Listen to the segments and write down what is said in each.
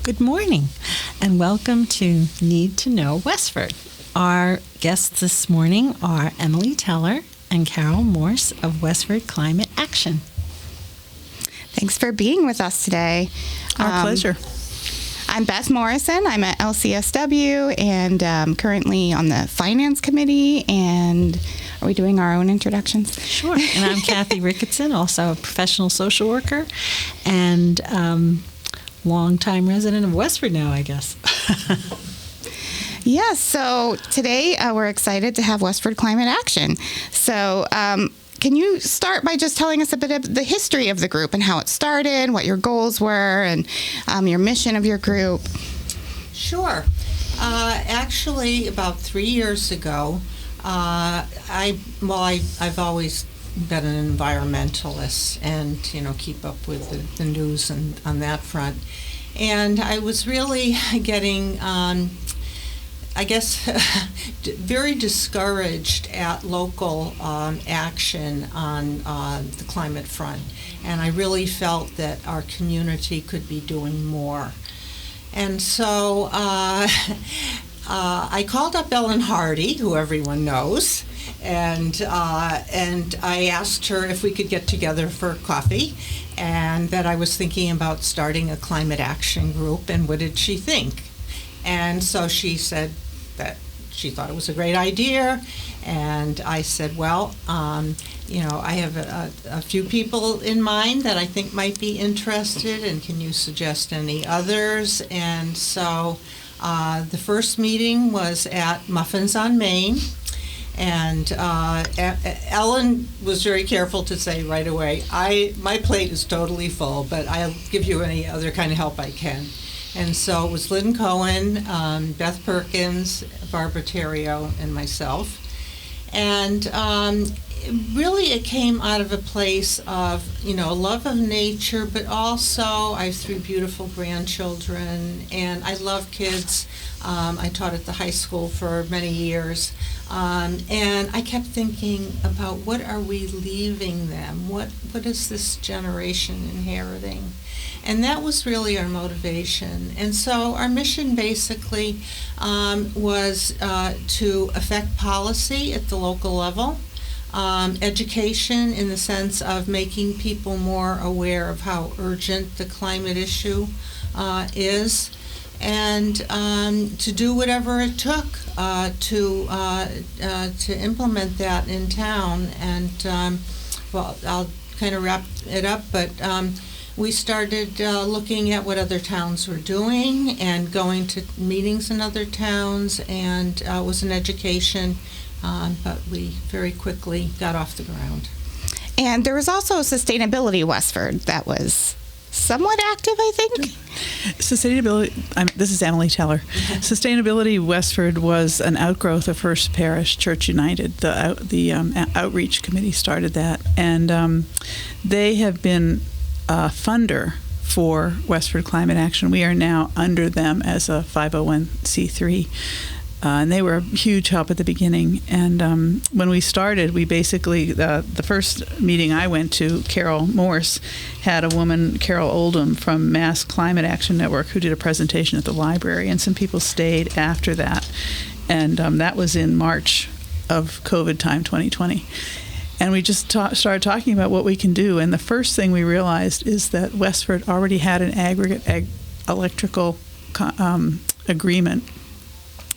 Good morning, and welcome to Need to Know Westford. Our guests this morning are Emily Teller and Carol Morse of Westford Climate Action. Thanks for being with us today. Our pleasure. I'm Beth Morrison. I'm at LCSW and currently on the Finance Committee. And are we doing our own introductions? Sure. And I'm Cathy Ricketson, also a professional social worker and longtime resident of Westford now, I guess. Yes, so today we're excited to have Westford Climate Action. So can you start by just telling us a bit of the history of the group and how it started, what your goals were, and your mission of your group? Sure. Actually, about 3 years ago, I've always been an environmentalist and, keep up with the news and on that front. And I was really getting, very discouraged at local action on the climate front. And I really felt that our community could be doing more. And so I called up Ellen Hardy, who everyone knows, and I asked her if we could get together for coffee, and that I was thinking about starting a climate action group, and what did she think? And so she said that she thought it was a great idea, and I said, well, I have a few people in mind that I think might be interested, and can you suggest any others? And so the first meeting was at Muffins on Main, and Ellen was very careful to say right away, my plate is totally full, but I'll give you any other kind of help I can. And so it was Lynn Cohen, Beth Perkins, Barbara Terrio, and myself. And really it came out of a place of, love of nature, but also I have 3 beautiful grandchildren, and I love kids. I taught at the high school for many years. And I kept thinking about what are we leaving them? What is this generation inheriting? And that was really our motivation. And so our mission basically was to affect policy at the local level, education in the sense of making people more aware of how urgent the climate issue is, and to do whatever it took to implement that in town. And I'll kind of wrap it up, but we started looking at what other towns were doing and going to meetings in other towns, and it was an education, but we very quickly got off the ground. And there was also Sustainability Westford that was somewhat active, I think. Sustainability, this is Emily Teller. Sustainability Westford was an outgrowth of First Parish Church United. The outreach committee started that, and they have been a funder for Westford Climate Action. We are now under them as a 501c3. And they were a huge help at the beginning. And when we started, we basically, the first meeting I went to, Carol Morse, had a woman, Carol Oldham, from Mass Climate Action Network, who did a presentation at the library. And some people stayed after that. And that was in March of COVID time, 2020. And we just started talking about what we can do. And the first thing we realized is that Westford already had an aggregate electrical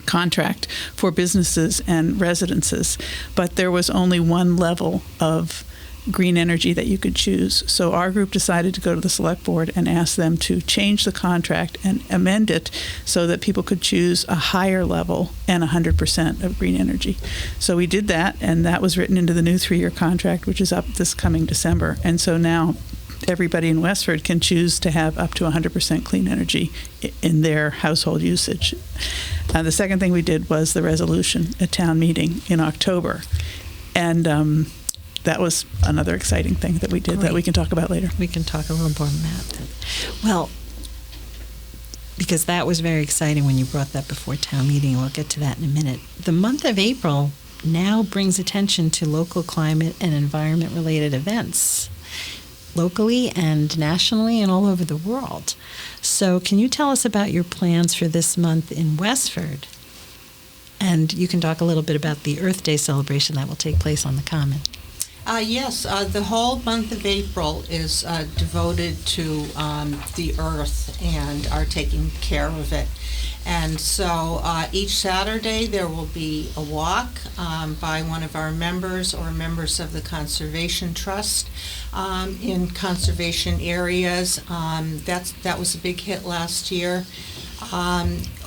contract for businesses and residences, but there was only one level of green energy that you could choose. So our group decided to go to the select board and ask them to change the contract and amend it so that people could choose a higher level and 100% of green energy. So we did that, and that was written into the new 3-year contract, which is up this coming December. And so now everybody in Westford can choose to have up to 100% clean energy in their household usage. The second thing we did was the resolution at town meeting in October. And that was another exciting thing that we did. Great. That we can talk about later. We can talk a little more on that. Well, because that was very exciting when you brought that before town meeting, and we'll get to that in a minute. The month of April now brings attention to local climate and environment-related events. locally and nationally and all over the world. So can you tell us about your plans for this month in Westford? And you can talk a little bit about the Earth Day celebration that will take place on the Common. Yes, the whole month of April is devoted to the earth and our taking care of it. And so each Saturday there will be a walk by one of our members or members of the Conservation Trust in conservation areas. That was a big hit last year.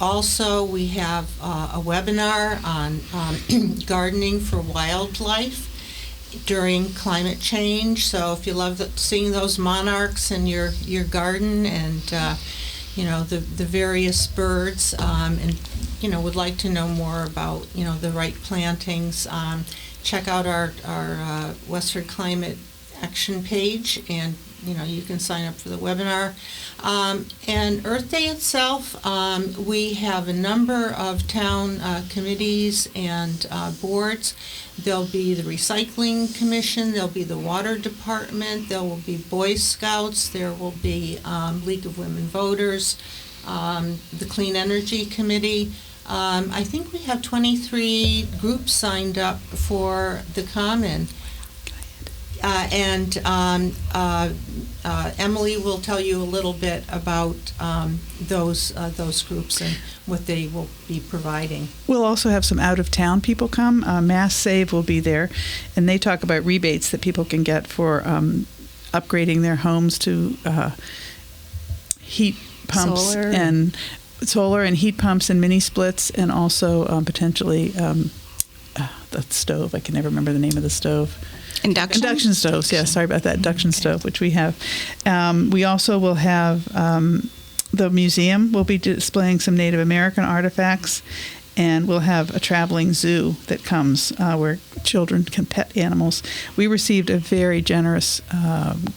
Also, we have a webinar on gardening for wildlife during climate change. So if you love seeing those monarchs in your garden and the various birds, and would like to know more about the right plantings, check out our Westford Climate Action page, and you can sign up for the webinar. And Earth Day itself, we have a number of town committees and boards. There'll be the Recycling Commission, there'll be the Water Department, there will be Boy Scouts, there will be League of Women Voters, the Clean Energy Committee. I think we have 23 groups signed up for the Common. And Emily will tell you a little bit about those groups and what they will be providing. We'll also have some out-of-town people come. Mass Save will be there, and they talk about rebates that people can get for upgrading their homes to heat pumps and solar and heat pumps and mini splits, and also potentially the stove. I can never remember the name of the stove. Induction stoves, yes, sorry about that, induction stove, which we have. We also will have the museum will be displaying some Native American artifacts, and we'll have a traveling zoo that comes where children can pet animals. We received a very generous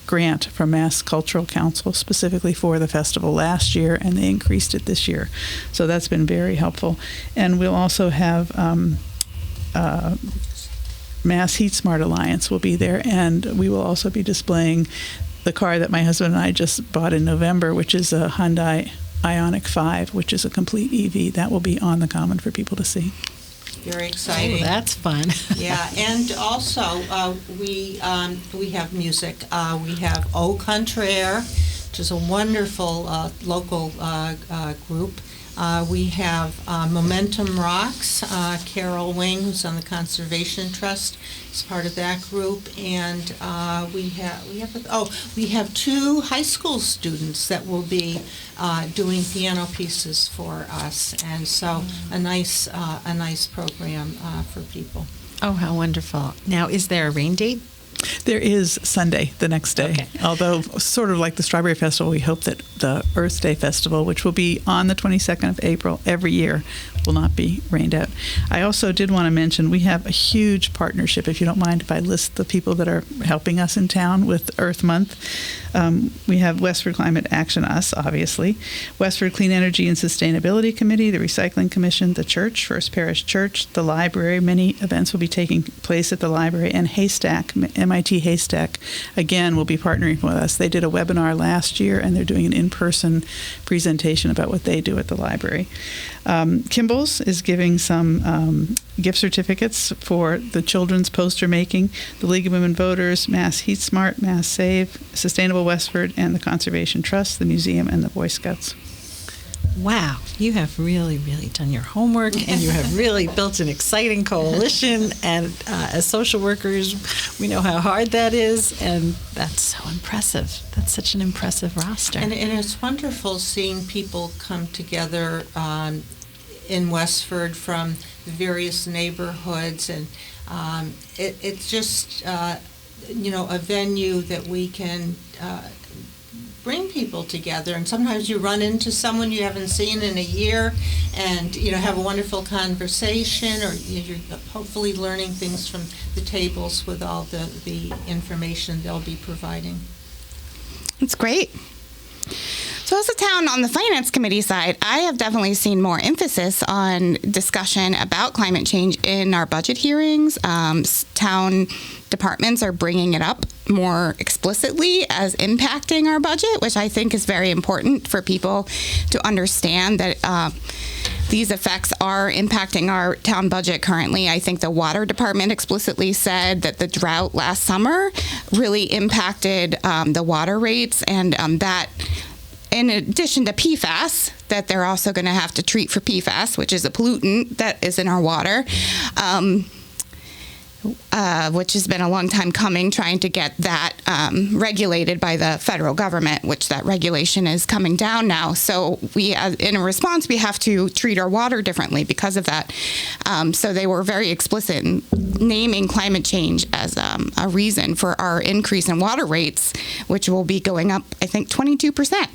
grant from Mass Cultural Council specifically for the festival last year, and they increased it this year. So that's been very helpful. And we'll also have Mass Heat Smart Alliance will be there, and we will also be displaying the car that my husband and I just bought in November, which is a Hyundai Ioniq 5, which is a complete EV. That will be on the Common for people to see. Very exciting. Oh, that's fun. Yeah, and also we have music. We have Au Contraire, which is a wonderful local group. We have Momentum Rocks. Carol Wing, who's on the Conservation Trust, is part of that group, and we have 2 high school students that will be doing piano pieces for us, and so a nice program for people. Oh, how wonderful. Now, is there a rain date? There is Sunday, the next day. Okay. Although, sort of like the Strawberry Festival, we hope that the Earth Day Festival, which will be on the 22nd of April every year, will not be rained out. I also did want to mention we have a huge partnership, if you don't mind if I list the people that are helping us in town with Earth Month. We have Westford Climate Action, us, obviously, Westford Clean Energy and Sustainability Committee, the Recycling Commission, the church, First Parish Church, the library. Many events will be taking place at the library, and Haystack, MIT Haystack, again, will be partnering with us. They did a webinar last year, and they're doing an in-person presentation about what they do at the library. Kimball's is giving some gift certificates for the children's poster making, the League of Women Voters, Mass Heat Smart, Mass Save, Sustainable Westford, and the Conservation Trust, the museum, and the Boy Scouts. Wow, you have really, really done your homework, and you have really built an exciting coalition. And as social workers, we know how hard that is, and that's so impressive. That's such an impressive roster. And it's wonderful seeing people come together in Westford from the various neighborhoods, and it's just a venue that we can bring people together. And sometimes you run into someone you haven't seen in a year, and have a wonderful conversation, or you're hopefully learning things from the tables with all the information they'll be providing. It's great. So as a town on the Finance Committee side, I have definitely seen more emphasis on discussion about climate change in our budget hearings. Town departments are bringing it up more explicitly as impacting our budget, which I think is very important for people to understand that these effects are impacting our town budget currently. I think the water department explicitly said that the drought last summer really impacted the water rates, and that in addition to PFAS, that they're also going to have to treat for PFAS, which is a pollutant that is in our water, which has been a long time coming, trying to get that regulated by the federal government, which that regulation is coming down now. So we, in a response, we have to treat our water differently because of that. So they were very explicit in naming climate change as a reason for our increase in water rates, which will be going up, I think, 22%.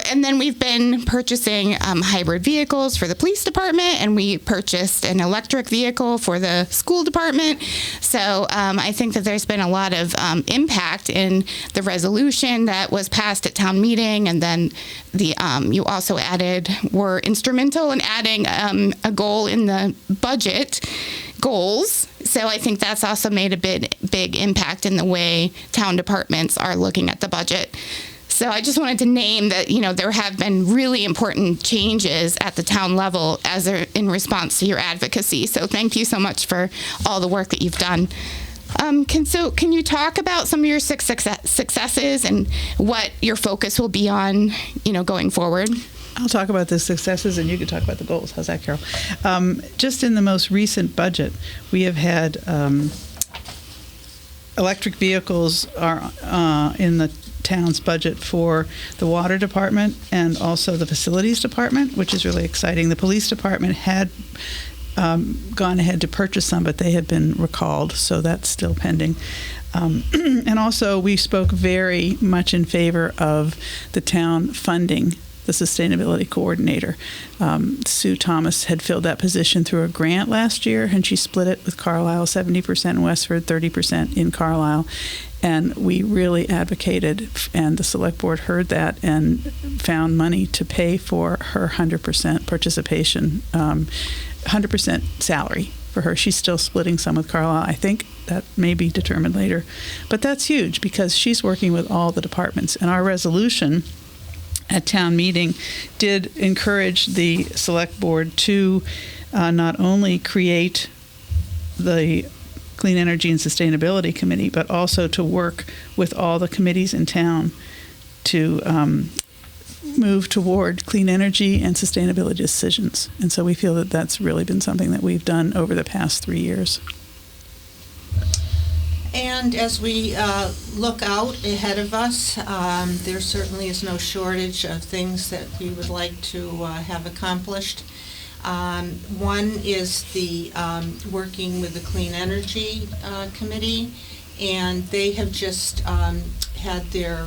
And then we've been purchasing hybrid vehicles for the police department, and we purchased an electric vehicle for the school department. So I think that there's been a lot of impact in the resolution that was passed at town meeting, and then you also were instrumental in adding a goal in the budget goals. So I think that's also made a big impact in the way town departments are looking at the budget. So I just wanted to name that, there have been really important changes at the town level in response to your advocacy. So thank you so much for all the work that you've done. Can you talk about some of your successes and what your focus will be on, going forward? I'll talk about the successes, and you can talk about the goals. How's that, Carol? Just in the most recent budget, we have had electric vehicles are in the town's budget for the water department and also the facilities department, which is really exciting. The police department had gone ahead to purchase some, but they had been recalled, so that's still pending. And also, we spoke very much in favor of the town funding the sustainability coordinator. Sue Thomas had filled that position through a grant last year, and she split it with Carlisle, 70% in Westford, 30% in Carlisle. And we really advocated, and the select board heard that and found money to pay for her 100% participation, 100% salary for her. She's still splitting some with Carlisle. I think that may be determined later. But that's huge because she's working with all the departments. And our resolution at town meeting did encourage the select board to not only create the Clean Energy and Sustainability Committee, but also to work with all the committees in town to move toward clean energy and sustainability decisions. And so we feel that that's really been something that we've done over the past 3 years. And as we look out ahead of us, there certainly is no shortage of things that we would like to have accomplished. One is the working with the Clean Energy Committee, and they have just had their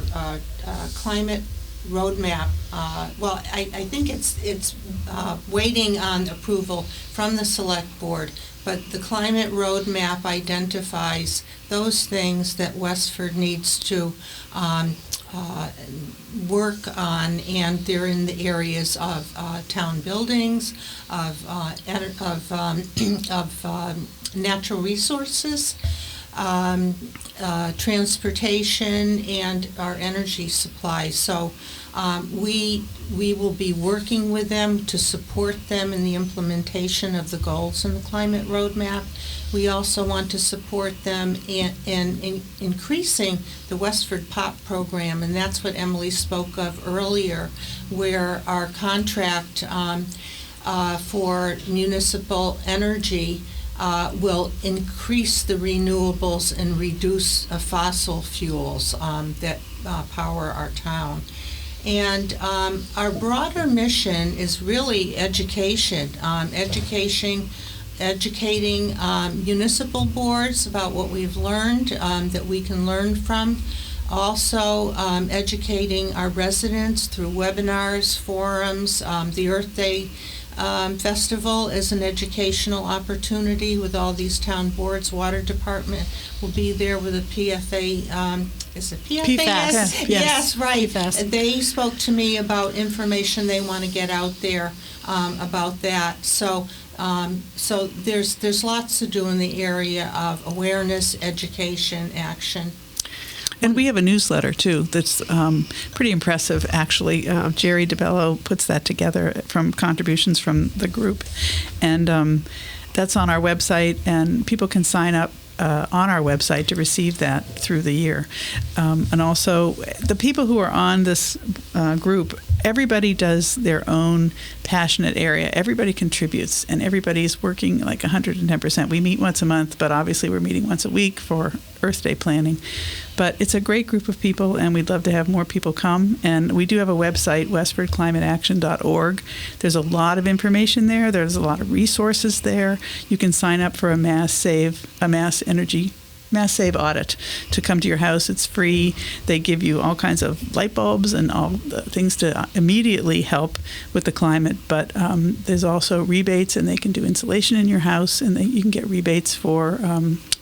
climate roadmap. I think it's waiting on approval from the select board, but the climate roadmap identifies those things that Westford needs to work on, and they're in the areas of town buildings, of natural resources, transportation, and our energy supply. So we will be working with them to support them in the implementation of the goals in the climate roadmap. We also want to support them in increasing the Westford POP program, and that's what Emily spoke of earlier, where our contract for municipal energy will increase the renewables and reduce fossil fuels that power our town. And our broader mission is really education, educating municipal boards about what we've learned that we can learn from. Also educating our residents through webinars, forums, the Earth Day festival is an educational opportunity with all these town boards. Water Department will be there with a PFA. Is it PFA? PFAS. Yes, right. PFAS. They spoke to me about information they want to get out there about that. So there's lots to do in the area of awareness, education, action. And we have a newsletter, too, that's pretty impressive, actually. Jerry DeBello puts that together from contributions from the group. And that's on our website, and people can sign up on our website to receive that through the year. And also, the people who are on this group, everybody does their own passionate area. Everybody contributes, and everybody's working like 110%. We meet once a month, but obviously we're meeting once a week for Earth Day planning. But it's a great group of people, and we'd love to have more people come. And we do have a website, WestfordClimateAction.org. There's a lot of information there. There's a lot of resources there. You can sign up for a mass save audit to come to your house. It's free. They give you all kinds of light bulbs and all the things to immediately help with the climate. But there's also rebates, and they can do insulation in your house, and you can get rebates for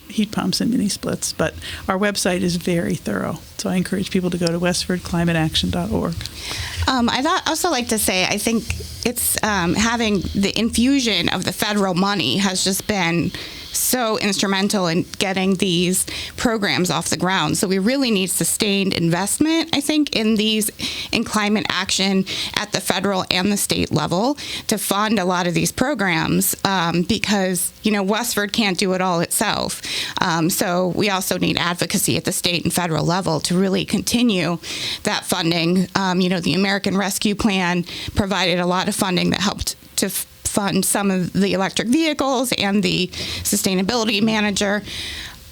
heat pumps and mini splits. But our website is very thorough. So I encourage people to go to WestfordClimateAction.org. I'd also like to say, I think it's having the infusion of the federal money has just been so instrumental in getting these programs off the ground. So we really need sustained investment, I think, in climate action at the federal and the state level to fund a lot of these programs because, Westford can't do it all itself. So we also need advocacy at the state and federal level to really continue that funding. The American Rescue Plan provided a lot of funding that helped to fund some of the electric vehicles and the sustainability manager.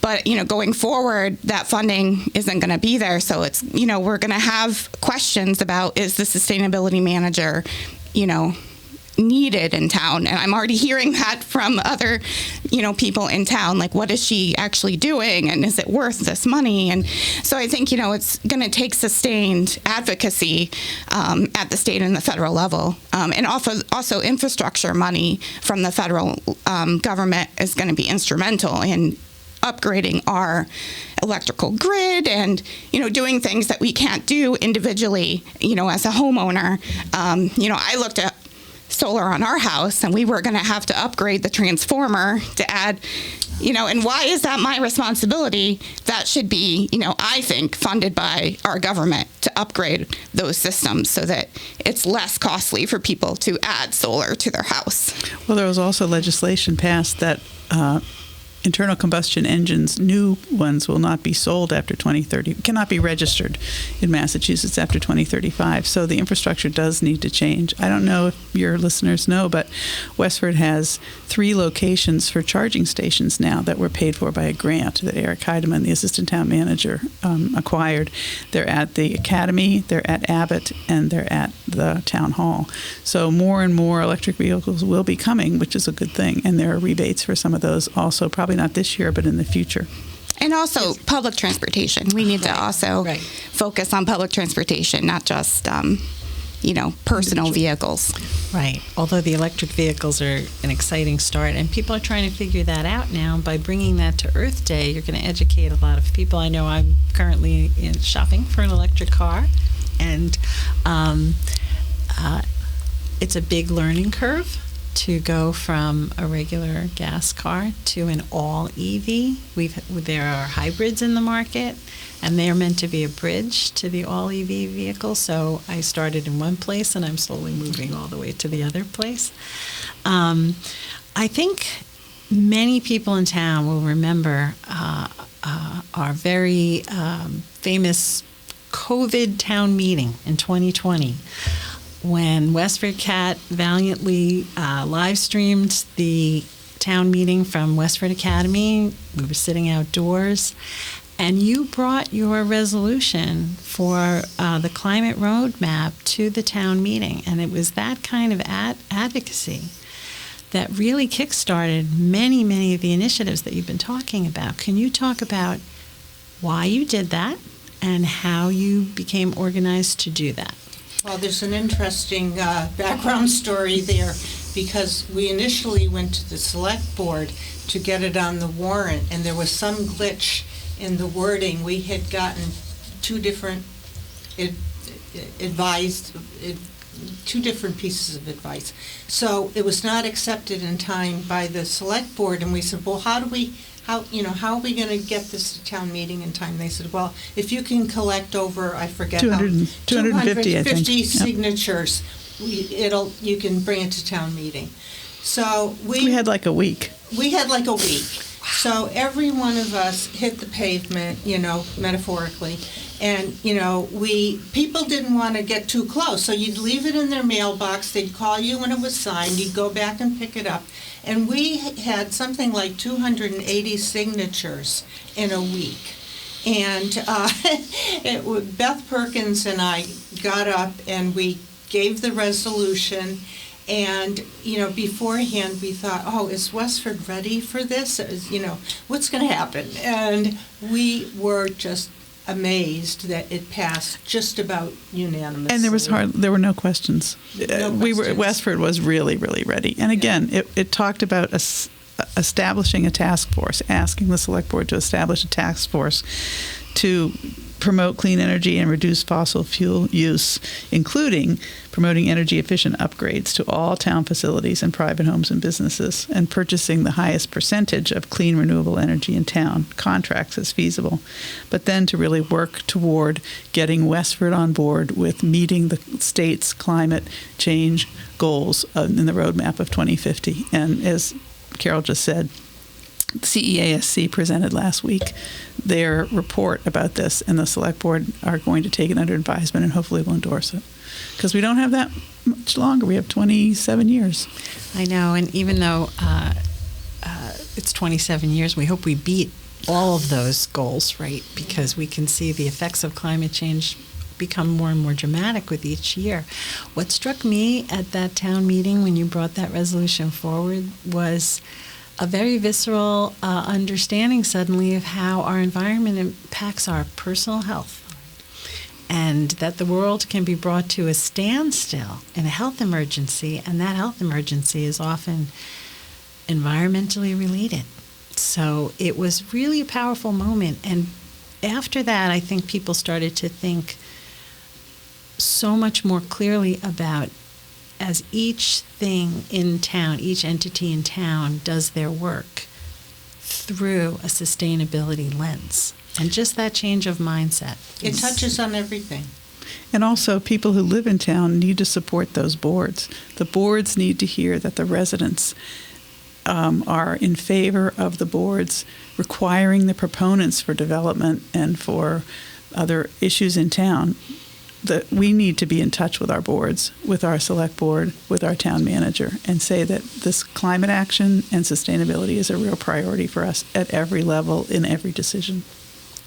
But, going forward, that funding isn't going to be there. So it's, we're going to have questions about, is the sustainability manager, needed in town? And I'm already hearing that from other, people in town, like, what is she actually doing? And is it worth this money? And so I think, it's going to take sustained advocacy at the state and the federal level. And also infrastructure money from the federal government is going to be instrumental in upgrading our electrical grid and, doing things that we can't do individually, as a homeowner. I looked at solar on our house, and we were going to have to upgrade the transformer to add, and why is that my responsibility? That should be, I think, funded by our government to upgrade those systems so that it's less costly for people to add solar to their house. Well, there was also legislation passed that internal combustion engines, new ones, will not be sold after 2030, cannot be registered in Massachusetts after 2035. So the infrastructure does need to change. I don't know if your listeners know, but Westford has 3 locations for charging stations now that were paid for by a grant that Eric Heidemann, the assistant town manager, acquired. They're at the Academy, they're at Abbott, and they're at the town hall. So more and more electric vehicles will be coming, which is a good thing. And there are rebates for some of those also, probably not this year, but in the future. And also public transportation. We need to also focus on public transportation, not just, personal vehicles. Right. Although the electric vehicles are an exciting start, and people are trying to figure that out now. By bringing that to Earth Day, you're going to educate a lot of people. I know I'm currently shopping for an electric car, and it's a big learning curve to go from a regular gas car to an all EV. There are hybrids in the market, and they're meant to be a bridge to the all EV vehicle. So I started in one place, and I'm slowly moving all the way to the other place. I think many people in town will remember our very famous COVID town meeting in 2020. When WestfordCAT valiantly live streamed the town meeting from Westford Academy. We were sitting outdoors, and you brought your resolution for the climate roadmap to the town meeting, and it was that kind of advocacy that really kickstarted many of the initiatives that you've been talking about. Can you talk about why you did that and how you became organized to do that? Well, there's an interesting background story there. because we initially went to the select board to get it on the warrant, and there was some glitch in the wording. We had gotten two different two different pieces of advice. So it was not accepted in time by the select board, and we said, well, how are we going to get this to town meeting in time? They said, well, if you can collect over, I forget 250, I think. 250 signatures, you can bring it to town meeting. So we had like a week. We had like a week. So every one of us hit the pavement, metaphorically. And, people didn't want to get too close. So you'd leave it in their mailbox. They'd call you when it was signed. You'd go back and pick it up. And we had something like 280 signatures in a week. And Beth Perkins and I got up and we gave the resolution. And, beforehand we thought, oh, is Westford ready for this? What's going to happen? And we were just amazed that it passed just about unanimously. And there were no questions. Westford was really, really ready. And again, it talked about establishing a task force, asking the select board to establish a task force to promote clean energy and reduce fossil fuel use, including promoting energy-efficient upgrades to all town facilities and private homes and businesses, and purchasing the highest percentage of clean renewable energy in town, contracts as feasible. But then to really work toward getting Westford on board with meeting the state's climate change goals in the roadmap of 2050. And as Carol just said, CEASC presented last week their report about this, and the select board are going to take it under advisement and hopefully will endorse it. Because we don't have that much longer. We have 27 years. I know, and even though it's 27 years, we hope we beat all of those goals, right? Because we can see the effects of climate change become more and more dramatic with each year. What struck me at that town meeting when you brought that resolution forward was a very visceral understanding suddenly of how our environment impacts our personal health, and that the world can be brought to a standstill in a health emergency, and that health emergency is often environmentally related. So it was really a powerful moment, and after that, I think people started to think so much more clearly about, as each thing in town, each entity in town does their work through a sustainability lens. And just that change of mindset. It touches on everything. And also, people who live in town need to support those boards. The boards need to hear that the residents are in favor of the boards requiring the proponents for development and for other issues in town. That we need to be in touch with our boards, with our select board, with our town manager, and say that this climate action and sustainability is a real priority for us at every level, in every decision.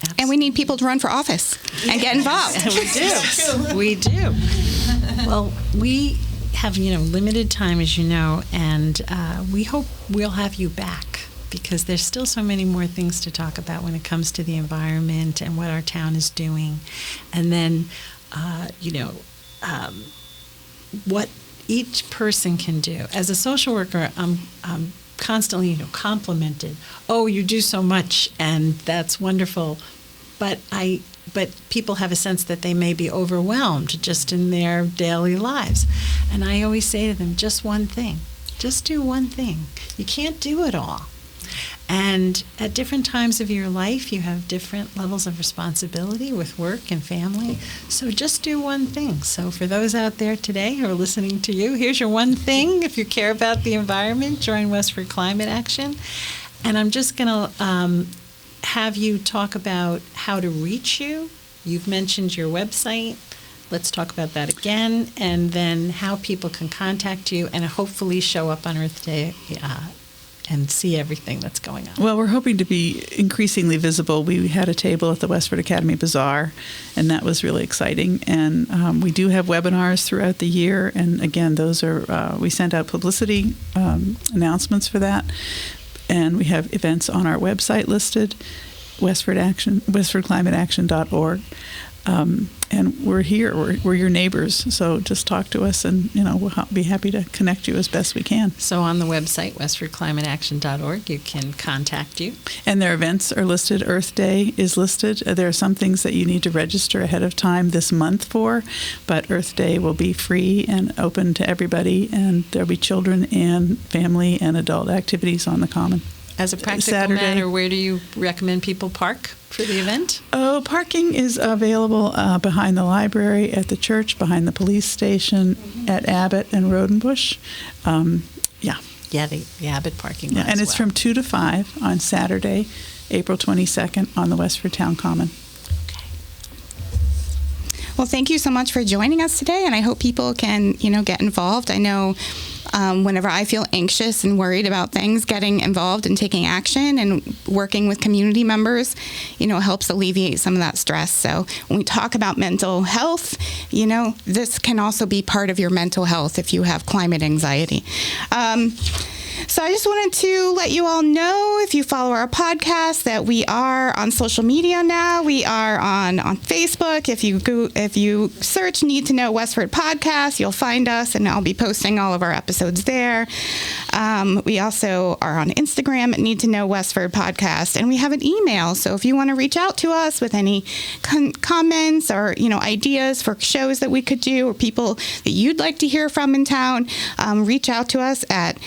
Absolutely. And we need people to run for office and get involved. We do. Well, we have, limited time, as you know, and we hope we'll have you back, because there's still so many more things to talk about when it comes to the environment and what our town is doing. And then what each person can do. As a social worker, I'm constantly, complimented. Oh, you do so much, and that's wonderful. But people have a sense that they may be overwhelmed just in their daily lives. And I always say to them, just one thing. Just do one thing. You can't do it all. And at different times of your life, you have different levels of responsibility with work and family. So just do one thing. So for those out there today who are listening to you, here's your one thing. If you care about the environment, join Westford Climate Action. And I'm just going to have you talk about how to reach you. You've mentioned your website. Let's talk about that again. And then how people can contact you and hopefully show up on Earth Day and see everything that's going on. Well, we're hoping to be increasingly visible. We had a table at the Westford Academy Bazaar, and that was really exciting. And we do have webinars throughout the year, and again, those are we send out publicity announcements for that, and we have events on our website listed, WestfordClimateAction.org. And we're here. We're your neighbors. So just talk to us, and we'll be happy to connect you as best we can. So on the website, westfordclimateaction.org, you can contact you. And their events are listed. Earth Day is listed. There are some things that you need to register ahead of time this month for, but Earth Day will be free and open to everybody, and there'll be children and family and adult activities on the common. As a practical Saturday. matter, where do you recommend people park for the event? Oh, parking is available behind the library, at the church, behind the police station, at Abbott and Rodenbush. Yeah, the Abbott parking lot. Yeah, and as it's well. from 2 to 5 on Saturday, April 22nd, on the Westford Town Common. Well, thank you so much for joining us today, and I hope people can, get involved. I know whenever I feel anxious and worried about things, getting involved and taking action and working with community members, helps alleviate some of that stress. So when we talk about mental health, this can also be part of your mental health if you have climate anxiety. So I just wanted to let you all know, if you follow our podcast, that we are on social media now. We are on Facebook. If you search Need to Know Westford Podcast, you'll find us, and I'll be posting all of our episodes there. We also are on Instagram at Need to Know Westford Podcast, and we have an email. So if you want to reach out to us with any comments or ideas for shows that we could do, or people that you'd like to hear from in town, reach out to us at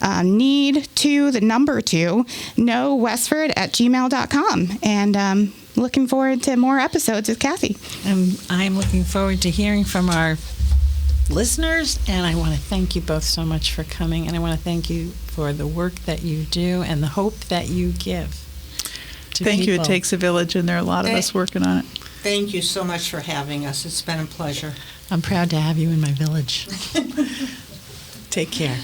knowwestford@gmail.com. And looking forward to more episodes with Cathy. I'm looking forward to hearing from our listeners, and I want to thank you both so much for coming, and I want to thank you for the work that you do and the hope that you give to Thank you. people. It takes a village, and there are a lot of us working on it. Thank you so much for having us. It's been a pleasure. I'm proud to have you in my village. Take care.